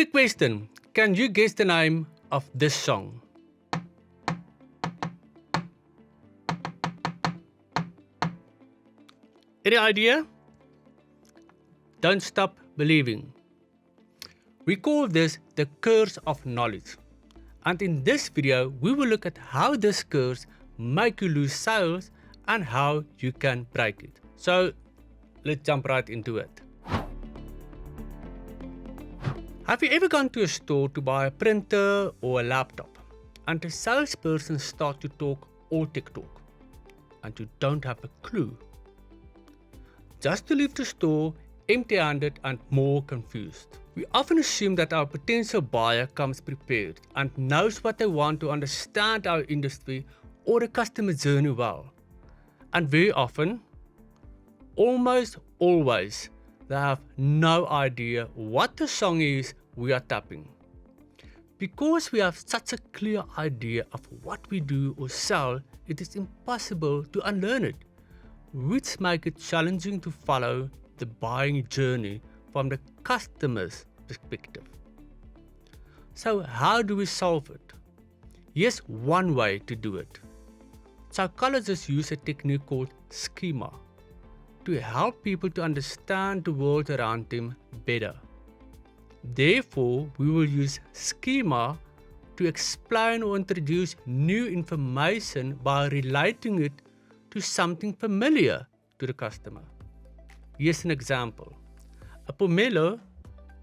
Quick question, can you guess the name of this song? Any idea? Don't stop believing. We call this the curse of knowledge. And in this video, we will look at how this curse makes you lose sales and how you can break it. So let's jump right into it. Have you ever gone to a store to buy a printer or a laptop and the salesperson starts to talk all TikTok and you don't have a clue? Just to leave the store empty-handed and more confused. We often assume that our potential buyer comes prepared and knows what they want to understand our industry or the customer journey well. And very often, almost always, they have no idea what the song is we are tapping. Because we have such a clear idea of what we do or sell, it is impossible to unlearn it, which makes it challenging to follow the buying journey from the customer's perspective. So how do we solve it? Here's one way to do it. Psychologists use a technique called schema to help people to understand the world around them better. Therefore, we will use schema to explain or introduce new information by relating it to something familiar to the customer. Here's an example. A pomelo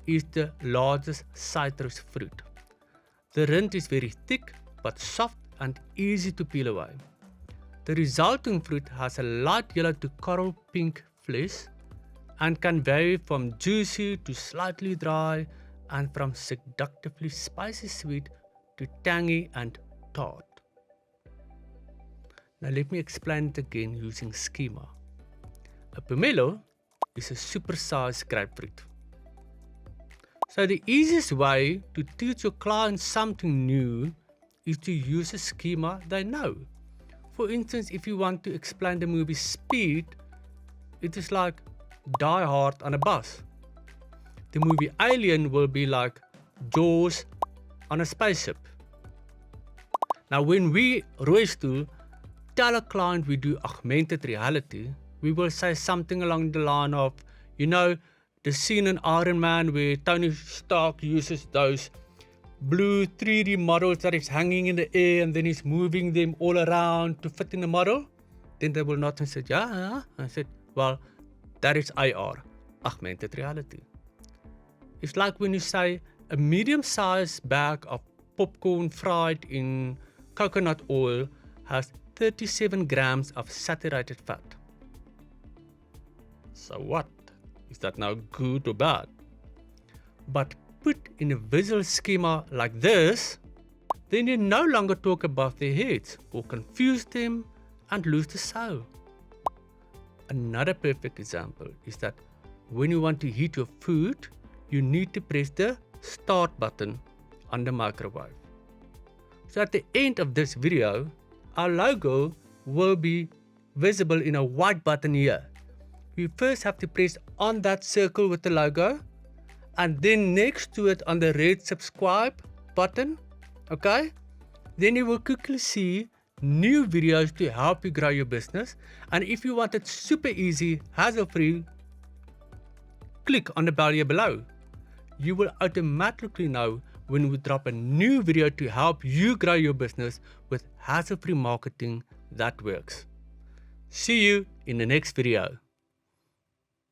is the largest citrus fruit. The rind is very thick but soft and easy to peel away. The resulting fruit has a light yellow to coral pink flesh and can vary from juicy to slightly dry and from seductively spicy sweet to tangy and tart. Now let me explain it again using schema. A pomelo is a supersized grapefruit. So the easiest way to teach your clients something new is to use a schema they know. For instance, if you want to explain the movie Speed, it is like Die Hard on a bus. The movie Alien will be like Jaws on a spaceship. Now when we Roystool tell a client we do augmented reality, we will say something along the line of, the scene in Iron Man where Tony Stark uses those blue 3D models that is hanging in the air and then he's moving them all around to fit in the model. Then they will nod and say, yeah. I said, well, that is AR, augmented reality. It's like when you say a medium-sized bag of popcorn fried in coconut oil has 37 grams of saturated fat. So what? Is that now good or bad? But put in a visual schema like this, then you no longer talk above their heads or confuse them and lose the sale. Another perfect example is that when you want to heat your food, you need to press the start button on the microwave. So at the end of this video, our logo will be visible in a white button here. You first have to press on that circle with the logo and then next to it on the red subscribe button, okay? Then you will quickly see new videos to help you grow your business. And if you want it super easy, hassle-free, click on the bell here below. You will automatically know when we drop a new video to help you grow your business with hassle-free marketing that works. See you in the next video.